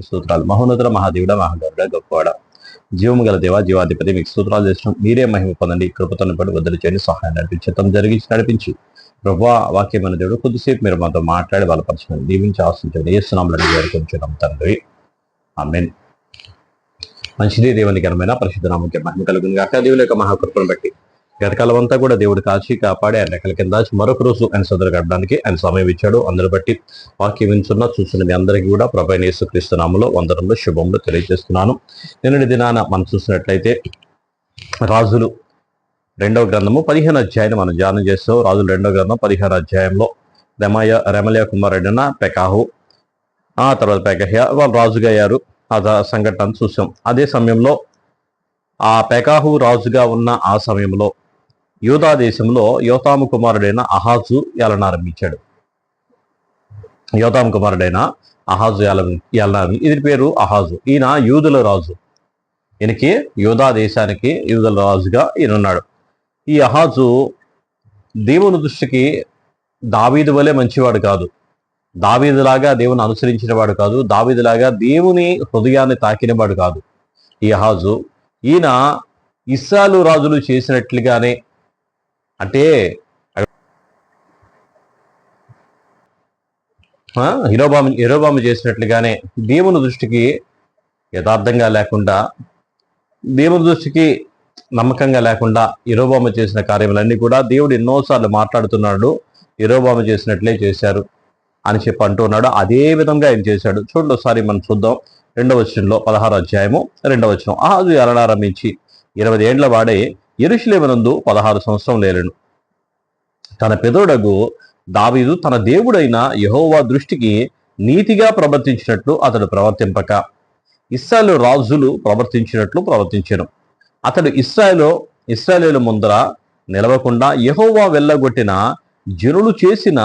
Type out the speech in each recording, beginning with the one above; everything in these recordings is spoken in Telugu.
మీకు స్తోత్రాలు. మహోన్నతుడ, మహాదేవుడ, మహాగరుడ, గొప్పవాడ, జీవము గల దేవ, జీవాధిపతి, మీకు స్తోత్రాలు చేస్తున్నాం. మీరే మహిమ పొందండి. కృపతను బట్టి వద్దలు చేయండి, సహాయం నడిపించడం జరిగించి నడిపించి ప్రభువా, వాక్యమైన దేవుడు కొద్దిసేపు మీరు మాతో మాట్లాడి బలపరచండి, దీవించి ఆశించండి. ఏ స్నామంలో వేడుకొంచున్నాం తండ్రి, ఆమేన్. మంచిది. దేవుని ఘనమైన పరిశుద్ధ నామముకే మహిమ కలుగును గాక. దేవుని యొక్క మహాకృపను బట్టి గతకాలం అంతా కూడా దేవుడు కాచి కాపాడి ఆయన రెక్కల కింద మరొక రోజు ఆయన సోదరు గడపడానికి ఆయన సమయం ఇచ్చాడు. అందరు బట్టి వాక్యం వింటున్న చూస్తున్న మీ అందరికీ కూడా ప్రభువైన యేసుక్రీస్తు నామములో వందనములు శుభములు తెలియజేస్తున్నాను. నిన్నటి దినాన మనం చూసినట్లయితే రాజులు 2వ గ్రంథము 15వ అధ్యాయాన్ని మనం ధ్యానం చేస్తాం. రాజులు 2వ గ్రంథం 15వ అధ్యాయంలో రెమల్యా కుమారుడైన పెకాహు, ఆ తర్వాత పెకహ్యా వాళ్ళు రాజుగా అయ్యారు. ఆ సంఘటన చూసాం. అదే సమయంలో ఆ పెకాహు రాజుగా ఉన్న ఆ సమయంలో యూదా దేశంలో యోతాము కుమారుడైన అహాజు ఏలనారంభించాడు. యోతాము కుమారుడైన అహాజు ఏలనారంభి, ఇది పేరు అహాజు. ఈయన యూదుల రాజు. ఈయనకి యూదా దేశానికి యూదుల రాజుగా ఈయనున్నాడు. ఈ అహాజు దేవుని దృష్టికి దావీదు వలె మంచివాడు కాదు, దావీదులాగా దేవుని అనుసరించిన వాడు కాదు, దావీదులాగా దేవుని హృదయాన్ని తాకినవాడు కాదు ఈ అహాజు. ఈయన ఇశ్రాయేలు రాజులు చేసినట్లుగానే, అంటే యెరోబాము చేసినట్లుగానే దేవుని దృష్టికి యథార్థంగా లేకుండా, దేవుని దృష్టికి నమ్మకంగా లేకుండా యెరోబాము చేసిన కార్యములన్నీ కూడా దేవుడు ఎన్నోసార్లు మాట్లాడుతున్నాడు. యెరోబాము చేసినట్లే చేశారు అని చెప్పి అంటున్నాడు. అదే విధంగా ఆయన చేశాడు. చూడండి ఒకసారి మనం చూద్దాం. 2వ వచనంలో 16వ అధ్యాయము 2వ వచనం. అహాజు ఏలనారంభించి 20 ఏండ్ల వాడే యెరూషలేమునందు 16 సంవత్సరం ఏలెను. తన పెదోడగు దావీదు తన దేవుడైన యెహోవా దృష్టికి నీతిగా ప్రవర్తించినట్లు అతడు ప్రవర్తింపక ఇశ్రాయేలు రాజులు ప్రవర్తించినట్లు ప్రవర్తించెను. అతడు ఇశ్రాయేలు ముందర నిలవకుండా యెహోవా వెళ్ళగొట్టిన జనులు చేసిన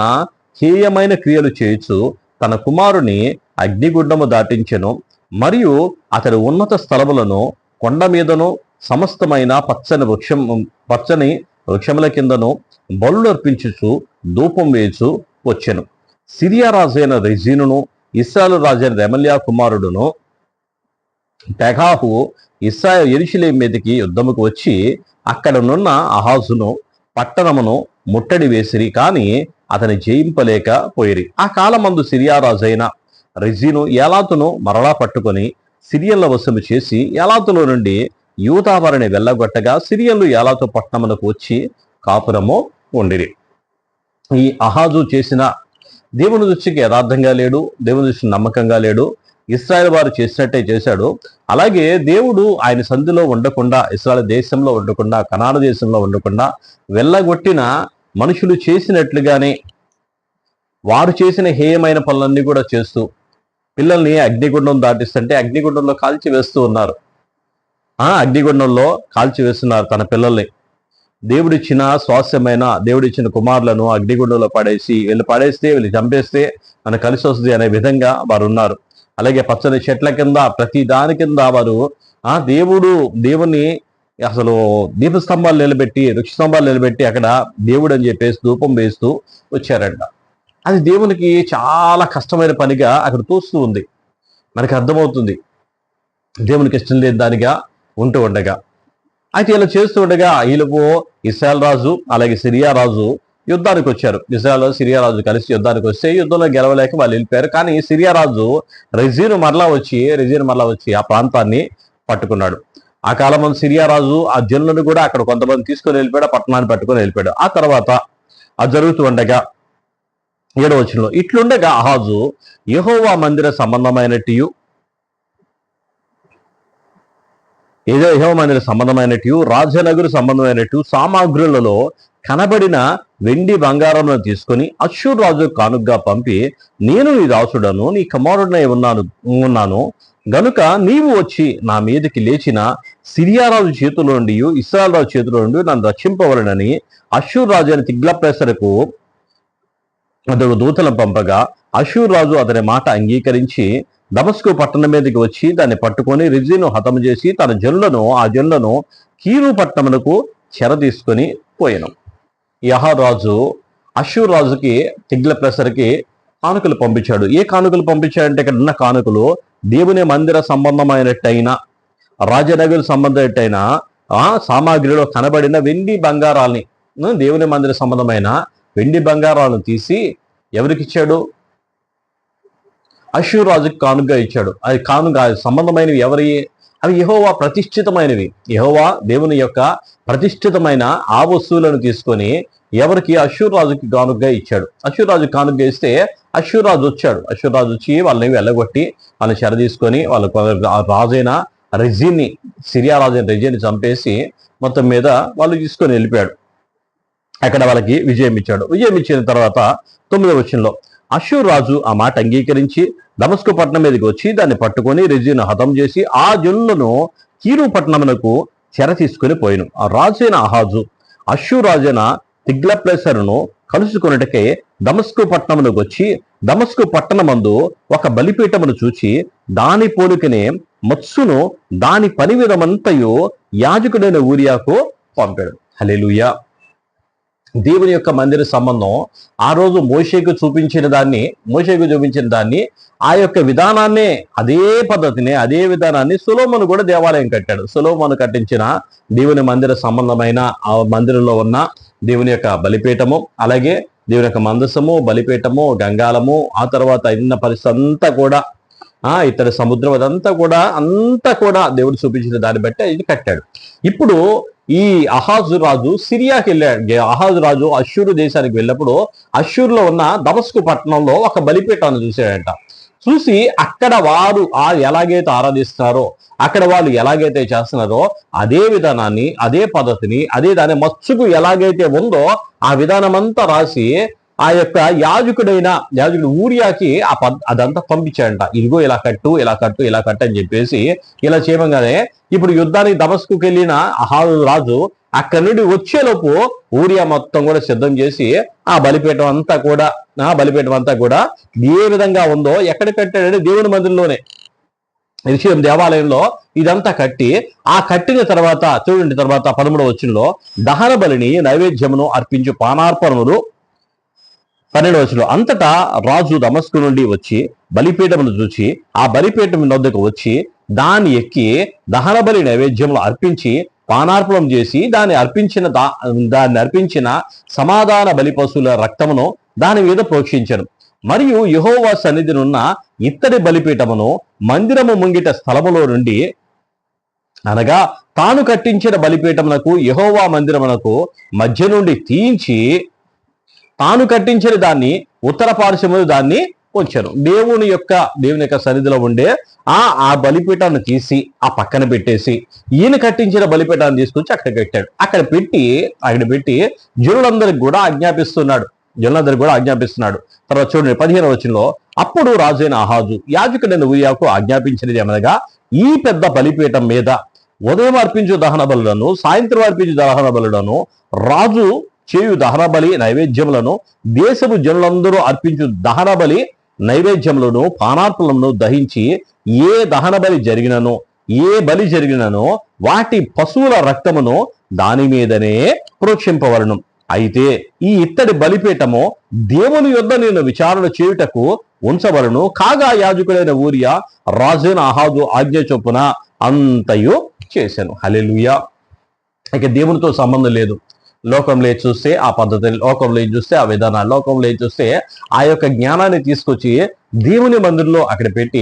హేయమైన క్రియలు చేయుచు తన కుమారుని అగ్నిగుండము దాటించెను. మరియు అతడు ఉన్నత స్థలములను, కొండ మీదను, సమస్తమైన పచ్చని వృక్షముల కిందను బలులు అర్పించుచు ధూపం వేయచు వచ్చెను. సిరియా రాజైన రెజీనును ఇశ్రాయేలు రాజైన రెమల్యా కుమారుడును పెకాహు యెరూషలేము మీదకి యుద్ధముకు వచ్చి అక్కడనున్న అహాజును పట్టణమును ముట్టడి వేసిరి, కానీ అతని జయింపలేక పోయిరి. ఆ కాలమందు సిరియా రాజైన రెజీను ఏలాతును మరలా పట్టుకొని సిరియన్ల వశము చేసి ఏలాతులో నుండి యూదా వారిని వెళ్ళగొట్టగా సిరియన్లు ఏలాతు పట్టణమునకు వచ్చి కాపురము ఉండిరి. ఈ అహాజు చేసిన దేవుని దృష్టికి యథార్థంగా లేడు, దేవుని దృష్టికి నమ్మకంగా లేడు. ఇశ్రాయేల్ వారు చేసినట్టే చేశాడు. అలాగే దేవుడు ఆయన సంధిలో ఉండకుండా, ఇశ్రాయేల్ దేశంలో ఉండకుండా, కనాను దేశంలో ఉండకుండా వెళ్ళగొట్టిన మనుషులు చేసినట్లుగానే వారు చేసిన హేయమైన పనులన్నీ కూడా చేస్తూ పిల్లల్ని అగ్నిగుండం దాటిస్తుంటే అగ్నిగుండంలో కాల్చి వేస్తూ ఉన్నారు. అగ్నిగుండంలో కాల్చి వేస్తున్నారు తన పిల్లల్ని. దేవుడిచ్చిన స్వాస్థ్యమైన, దేవుడిచ్చిన కుమారులను అగ్నిగుండంలో పడేస్తే వీళ్ళు చంపేస్తే మనకు కలిసి వస్తుంది అనే విధంగా వారు ఉన్నారు. అలాగే పచ్చని చెట్ల కింద, ప్రతి దాని కింద వారు దేవుని అసలు దీపస్తంభాలు నిలబెట్టి, వృక్ష స్తంభాలు నిలబెట్టి అక్కడ దేవుడు అని చెప్పేసి ధూపం వేస్తూ వచ్చారంట. అది దేవునికి చాలా కష్టమైన పనిగా అక్కడ తోస్తూ ఉంది. మనకి అర్థమవుతుంది దేవునికి ఇష్టం లేని దానిగా ఉంటూ ఉండగా. అయితే ఇలా చేస్తూ ఉండగా ఈలోపు ఇశ్రాయేలు రాజు అలాగే సిరియా రాజు యుద్ధానికి వచ్చారు. ఇశ్రాయేలు సిరియా రాజు కలిసి యుద్ధానికి వస్తే యుద్ధంలో గెలవలేక వాళ్ళు వెళ్ళిపోయారు. కానీ సిరియా రాజు రెజీను మరలా వచ్చి ఆ ప్రాంతాన్ని పట్టుకున్నాడు. ఆ కాలం సిరియా రాజు ఆ జనులను కూడా అక్కడ కొంతమంది తీసుకొని వెళ్ళిపోయాడు, పట్టణాన్ని పట్టుకొని వెళ్ళిపోయాడు. ఆ తర్వాత అది జరుగుతూ ఉండగా 7వ వచనంలో ఇట్లుండగా అహాజు యెహోవా మందిర సంబంధమైనట్టు రాజనగరు సంబంధమైనట్టు సామాగ్రులలో కనబడిన వెండి బంగారంను తీసుకొని అష్షూరు రాజు కానుగ్గా పంపి, నేను నీ దాసుడను, నీ కుమారుడనై ఉన్నాను గనుక నీవు వచ్చి నా మీదకి లేచిన సిరియా రాజు చేతిలో నుండి ఇశ్రాయేలు రాజు చేతిలో నుండి నన్ను రక్షింపవలనని అష్షూరు రాజు అయిన తిగ్లత్పిలెసరుకు అతడు దూతలను పంపగా అష్షూరు రాజు అతని మాట అంగీకరించి దమస్కు పట్టణం మీదకి వచ్చి దాన్ని పట్టుకొని రెజీను హతము చేసి తన ఆ జనులను కీరు పట్టణమునకు చెర తీసుకొని పోయాను. ఈ రాజు అష్షూరు రాజుకి తిగ్లత్పిలెసరుకి కానుకలు పంపించాడు. ఏ కానుకలు పంపించాడంటే ఇక్కడ ఉన్న కానుకలు దేవుని మందిర సంబంధమైనట్టయినా రాజనగరు సంబంధమైనట్టయిన సామాగ్రిలో కనబడిన వెండి బంగారాల్ని, దేవుని మందిర సంబంధమైన వెండి బంగారాలను తీసి ఎవరికి ఇచ్చాడు? అష్షూరు రాజుకి కానుకగా ఇచ్చాడు. అది కానుక సంబంధమైనవి ఎవరి? అవి యెహోవా ప్రతిష్ఠితమైనవి. యెహోవా దేవుని యొక్క ప్రతిష్ఠితమైన ఆ వస్తువులను తీసుకొని ఎవరికి? అష్షూరు రాజుకి కానుకగా ఇచ్చాడు. అష్షూరు రాజు కానుకగా ఇస్తే అష్షూరు రాజు వచ్చాడు. అష్షూరు రాజు వచ్చి వాళ్ళని వెళ్ళగొట్టి వాళ్ళని చెర తీసుకొని రాజైన రెజీన్ని, సిరియా రాజైన రెజీన్ని చంపేసి మొత్తం మీద వాళ్ళు తీసుకొని వెళ్ళిపోయాడు. అక్కడ వాళ్ళకి విజయం ఇచ్చాడు. విజయం ఇచ్చిన తర్వాత 9వ వచనంలో అష్షూరు రాజు ఆ మాట అంగీకరించి దమస్కు పట్టణం మీదకి వచ్చి దాన్ని పట్టుకొని రెజీను హతం చేసి ఆ జనులను కీరు పట్టణమునకు చెర తీసుకుని పోయిను. ఆ రాజైన అహాజు అష్షూరు రాజైన తిగ్లత్పిలెసరును కలుసుకొనుటకై దమస్కు పట్టణమునకు వచ్చి దమస్కు పట్టణమందు ఒక బలిపీఠమును చూచి దాని పోలికనే మత్సును దాని పని విధమంతయు యాజకుడైన ఊరియాకు పంపాడు. హల్లెలూయా. దేవుని యొక్క మందిర సంబంధం ఆ రోజు మోషేకు చూపించిన దాన్ని ఆ యొక్క విధానాన్నే, అదే పద్ధతిని, అదే విధానాన్ని సొలొమోను కూడా దేవాలయం కట్టాడు. సొలొమోను కట్టించిన దేవుని మందిర సంబంధమైన ఆ మందిరంలో ఉన్న దేవుని యొక్క బలిపీఠము, అలాగే దేవుని యొక్క మందసము, బలిపీఠము, గంగాలము, ఆ తర్వాత ఇన్న పరిస్థితి అంతా కూడా ఇతర సముద్రం అదంతా కూడా దేవుడు చూపించిన దాన్ని బట్టి ఇది కట్టాడు. ఇప్పుడు ఈ అహాజు రాజు సిరియాకి వెళ్ళాడు. అహాజు రాజు అష్షూరు దేశానికి వెళ్ళినప్పుడు అష్షూరులో ఉన్న దమస్కు పట్టణంలో ఒక బలిపీఠాన్ని చూశాడంట. చూసి అక్కడ వారు ఎలాగైతే ఆరాధిస్తున్నారో, అక్కడ వాళ్ళు ఎలాగైతే చేస్తున్నారో అదే విధానాన్ని, అదే పద్ధతిని, అదే మత్సుకు ఎలాగైతే ఉందో ఆ విధానం అంతా రాసి ఆ యొక్క యాజకుడు ఊరియాకి అదంతా పంపించాడంట. ఇదిగో ఇలా కట్టు అని చెప్పేసి ఇలా చేయగానే ఇప్పుడు యుద్ధానికి దమస్కుకి వెళ్ళిన అహాజు రాజు అక్కడి నుండి వచ్చేలోపు ఊరియా మొత్తం కూడా సిద్ధం చేసి ఆ బలిపీఠం అంతా కూడా ఏ విధంగా ఉందో ఎక్కడ కట్టాడంటే దేవుని మందిరంలోనే, యెరూషలేము దేవాలయంలో ఇదంతా కట్టి ఆ కట్టిన తర్వాత చూడండి, తర్వాత 13వ వచనంలో దహన బలిని నైవేద్యమును అర్పించు పానార్పణములు 12వ వచనంలో అంతటా రాజు దమస్కు నుండి వచ్చి బలిపీఠమును చూచి ఆ బలిపీఠం వద్దకు వచ్చి దాన్ని ఎక్కి దహన బలి నైవేద్యములు అర్పించి పానార్పణం చేసి దాన్ని అర్పించిన సమాధాన బలి పశువుల రక్తమును దాని మీద ప్రోక్షించను. మరియు యెహోవా సన్నిధినున్న ఇత్తడి బలిపీఠమును మందిరము ముంగిట స్థలములో నుండి, అనగా తాను కట్టించిన బలిపీఠమునకు యెహోవా మందిరమునకు మధ్య నుండి తీయించి తాను కట్టించిన దాన్ని ఉత్తర పార్శ్వమున దాన్ని ఉంచారు. దేవుని యొక్క సన్నిధిలో ఉండే ఆ బలిపీఠాన్ని తీసి ఆ పక్కన పెట్టేసి ఈయన కట్టించిన బలిపీఠాన్ని తీసుకొచ్చి అక్కడ కట్టాడు. అక్కడ పెట్టి జనులందరికి కూడా ఆజ్ఞాపిస్తున్నాడు. తర్వాత చూడండి 15వ వచనంలో అప్పుడు రాజైన అహాజు యాజకుడైన ఊరియాకు ఆజ్ఞాపించినది ఏమనగా, ఈ పెద్ద బలిపీఠం మీద ఉదయం అర్పించు దహన బలులను, సాయంత్రం అర్పించు దహన బలులను, రాజు చేయు దహన బలి నైవేద్యములను, దేశపు జనులందరూ అర్పించు దహన బలి నైవేద్యములను, పానార్పణలను దహించి ఏ దహన బలి జరిగిననో వాటి పశువుల రక్తమును దాని మీదనే ప్రోక్షింపవలను. అయితే ఈ ఇత్తడి బలిపీఠము దేవుని యొద్ద నేను విచారణ చేయుటకు ఉంచవలను. కాగా యాజకుడైన ఊరియా రాజైన అహాజు ఆజ్ఞ చొప్పున అంతయు చేశాను. హల్లెలూయా. ఇక దేవునితో సంబంధం లేదు. లోకంలో చూస్తే ఆ పద్ధతి, లోకంలో చూస్తే ఆ విధానాలు, లోకంలో చూస్తే ఆ యొక్క జ్ఞానాన్ని తీసుకొచ్చి దేవుని మందిరంలో అక్కడ పెట్టి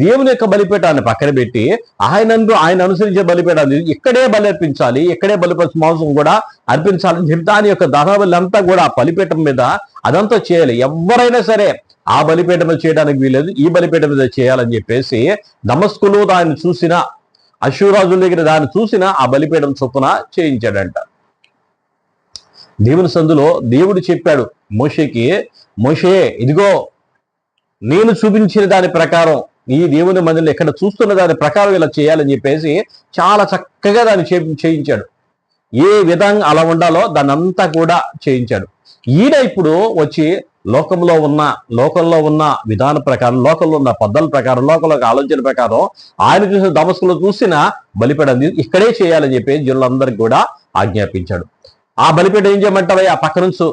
దేవుని యొక్క బలిపీఠాన్ని పక్కన పెట్టి ఆయన అనుసరించే బలిపీఠాన్ని ఇక్కడే బలి అర్పించాలి, ఇక్కడే బలిపశు మాంసం కూడా అర్పించాలని చెప్పి దాని యొక్క దహనబలి అంతా కూడా ఆ బలిపీఠం మీద అదంతా చేయాలి. ఎవరైనా సరే ఆ బలిపీఠం మీద చేయడానికి వీలేదు, ఈ బలిపీఠం మీద చేయాలని చెప్పేసి దమస్కులో దాన్ని చూసిన, అష్షూరు రాజుల దగ్గర దాన్ని చూసిన ఆ బలిపీఠం చొప్పున చేయించాడంట. దేవుని సందులో దేవుడు చెప్పాడు మోషేకి, మోషే ఇదిగో నేను చూపించిన దాని ప్రకారం ఈ దేవుని మందిరంలో ఎక్కడ చూస్తున్న దాని ప్రకారం ఇలా చేయాలని చెప్పేసి చాలా చక్కగా దాన్ని చేయించాడు. ఏ విధంగా అలా ఉండాలో దాన్ని అంతా కూడా చేయించాడు. ఈయన ఇప్పుడు వచ్చి లోకంలో ఉన్న విధాన ప్రకారం, లోకంలో ఉన్న పద్ధతుల ప్రకారం, లోకంలో ఆలోచన ప్రకారం ఆయన చూసిన దమస్కులో చూసిన బలిపీఠం ఇక్కడే చేయాలని చెప్పి జనులందరికీ కూడా ఆజ్ఞాపించాడు. ఆ బలిపీఠం ఏం చేయమంటావా, ఆ పక్క నుంచు,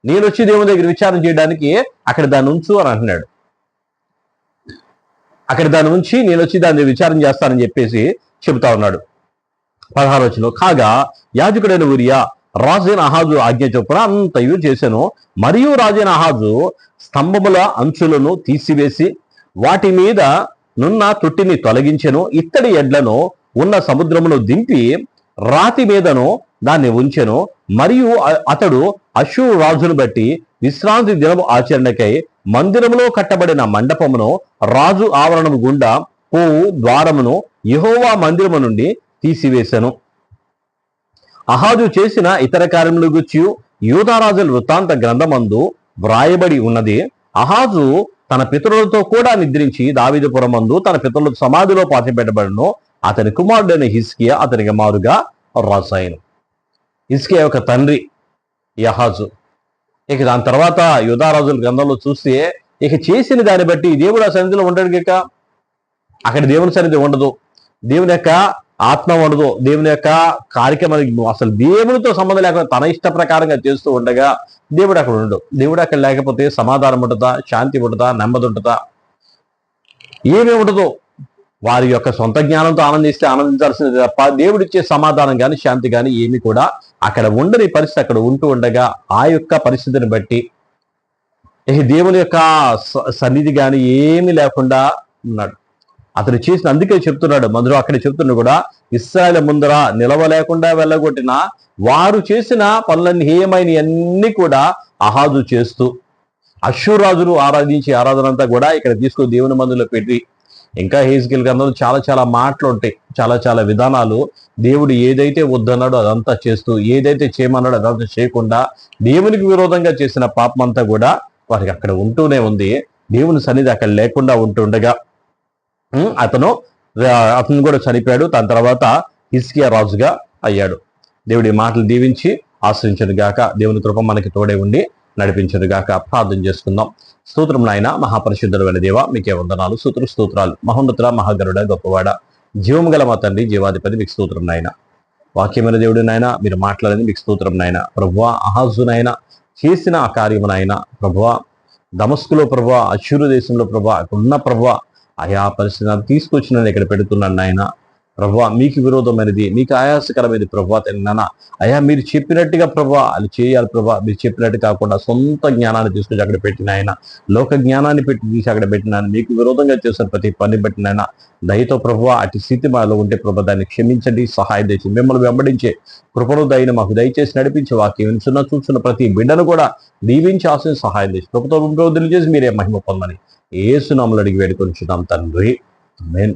నేను వచ్చి దేవుని దగ్గర విచారణ చేయడానికి అక్కడ దాన్ని ఉంచు అని అంటున్నాడు. అక్కడ దాని ఉంచి నేను వచ్చి దాన్ని విచారం చేస్తానని చెప్పేసి చెబుతా ఉన్నాడు. 16వ వచనం, కాగా యాజకుడైన ఊరియా రాజైన అహాజు ఆజ్ఞ చొప్పున అంతయు చేశాను. మరియు రాజైన అహాజు స్తంభముల అంచులను తీసివేసి వాటి మీద నున్న తొట్టిని తొలగించెను. ఇత్తడి ఎడ్లను ఉన్న సముద్రమును దింపి రాతి మీదను దాన్ని ఉంచెను. మరియు అతడు అశ్షూరు రాజును బట్టి విశ్రాంతి దినము ఆచరణకై మందిరములో కట్టబడిన మండపమును రాజు ఆవరణము గుండా పోవు ద్వారమును యెహోవా మందిరము నుండి తీసివేశను. అహాజు చేసిన ఇతర కార్యముల గురించి యూదారాజుల వృత్తాంత గ్రంథమందు వ్రాయబడి ఉన్నది. అహాజు తన పితరులతో కూడా నిద్రించి దావీదుపురమందు తన పితరుల సమాధిలో పాతిపెట్టబడను. అతని కుమారుడైన హిజ్కియా అతనికి మారుగా రాసాయను. హిజ్కియా యొక్క తండ్రి అహాజు. ఇక దాని తర్వాత యూదారాజుల గ్రంథంలో చూస్తే ఇక చేసిన దాన్ని బట్టి దేవుడు ఆ సన్నిధిలో ఉండడు. ఇక అక్కడ దేవుని సన్నిధి ఉండదు, దేవుని యొక్క ఆత్మ ఉండదు, దేవుని యొక్క కార్యక్రమానికి అసలు దేవునితో సంబంధం లేకుండా తన ఇష్ట ప్రకారంగా చేస్తూ ఉండగా దేవుడు అక్కడ ఉండడు. దేవుడు అక్కడ లేకపోతే సమాధానం ఉంటుందా, శాంతి ఉంటుందా, నెమ్మది ఉంటుందా? ఏమీ ఉండదు. వారి యొక్క సొంత జ్ఞానంతో ఆనందిస్తే ఆనందించాల్సింది తప్ప దేవుడిచ్చే సమాధానం కానీ శాంతి కానీ ఏమి కూడా అక్కడ ఉండని పరిస్థితి అక్కడ ఉంటూ ఉండగా ఆ యొక్క పరిస్థితిని బట్టి దేవుని యొక్క సన్నిధి కానీ ఏమీ లేకుండా ఉన్నాడు. అతను చేసిన అందుకే చెప్తున్నాడు మందులో అక్కడ చెప్తున్నాడు కూడా, ఇశ్రాయేలు ముందర నిలవలేకుండా వెళ్ళగొట్టిన వారు చేసిన పనులన్నీ హేయమైన అన్ని కూడా అహాజు చేస్తూ అశ్షూరు రాజును ఆరాధించి ఆరాధన అంతా కూడా ఇక్కడ తీసుకొని దేవుని మందిలో పెట్టి, ఇంకా హెజ్కేలు గ్రంథంలో చాలా చాలా మాటలు ఉంటాయి, చాలా చాలా విధానాలు. దేవుడు ఏదైతే వద్దన్నాడో అదంతా చేస్తూ, ఏదైతే చేయమన్నాడో అదంతా చేయకుండా దేవునికి విరోధంగా చేసిన పాపం అంతా కూడా వారికి అక్కడ ఉంటూనే ఉంది. దేవుని సన్నిధి అక్కడ లేకుండా ఉంటుండగా అతను కూడా చనిపోయాడు. దాని తర్వాత హిజ్కియా రాజుగా అయ్యాడు. దేవుడి మాటలు దీవించి ఆశ్రయించను గాక. దేవుని కృప మనకి తోడే ఉండి నడిపించను గాక. ప్రార్థన చేసుకుందాం. స్తోత్రం నాయన, మహాపరిశుద్ధుడైన దేవ, మీకే వందనాలు, స్తోత్రాలు. మహోన్నతుడ, మహాగరుడ, గొప్పవాడ, జీవము గల మా తండ్రి, జీవాధిపతి, మీకు స్తోత్రం నాయన. వాక్యమైన దేవుడు నాయన, మీరు మాట్లాడేది మీకు స్తోత్రం నాయన. ప్రభువా, అహాజు నాయన చేసిన ఆ కార్యము నాయన, ప్రభువా దమస్కులో, ప్రభువా అశ్షూరు దేశంలో, ప్రభువా అక్కడున్న ప్రభువా ఆయా పరిస్థితులను తీసుకొచ్చి నన్ను ఇక్కడ పెడుతున్నాను నాయన. ప్రభువా మీకు విరోధమైనది, మీకు ఆయాసకరమైనది ప్రభువా నాన్న. అయా మీరు చెప్పినట్టుగా ప్రభువా అది చేయాలి ప్రభువా. మీరు చెప్పినట్టు కాకుండా సొంత జ్ఞానాన్ని తీసుకొచ్చి అక్కడ పెట్టిన ఆయన, లోక జ్ఞానాన్ని పెట్టి తీసి అక్కడ పెట్టిన మీకు విరోధంగా చేసిన ప్రతి పని పెట్టిన ఆయన, దయతో ప్రభువా అటు స్థితి మాలో ఉంటే ప్రభు దాన్ని క్షమించండి, సహాయం తెచ్చి మిమ్మల్ని వెంబడించే కృపను దయను మాకు దయచేసి నడిపించి వాక్యం వింటున్న చూస్తున్న ప్రతి బిడ్డను కూడా దీవించి ఆశని సహాయం చేసి ప్రభుత్వం చేసి మీరే మహిమ పొందని యేసు నామములో అడిగి వేడుకొనిచున్నాం తండ్రి. ఆమేన్.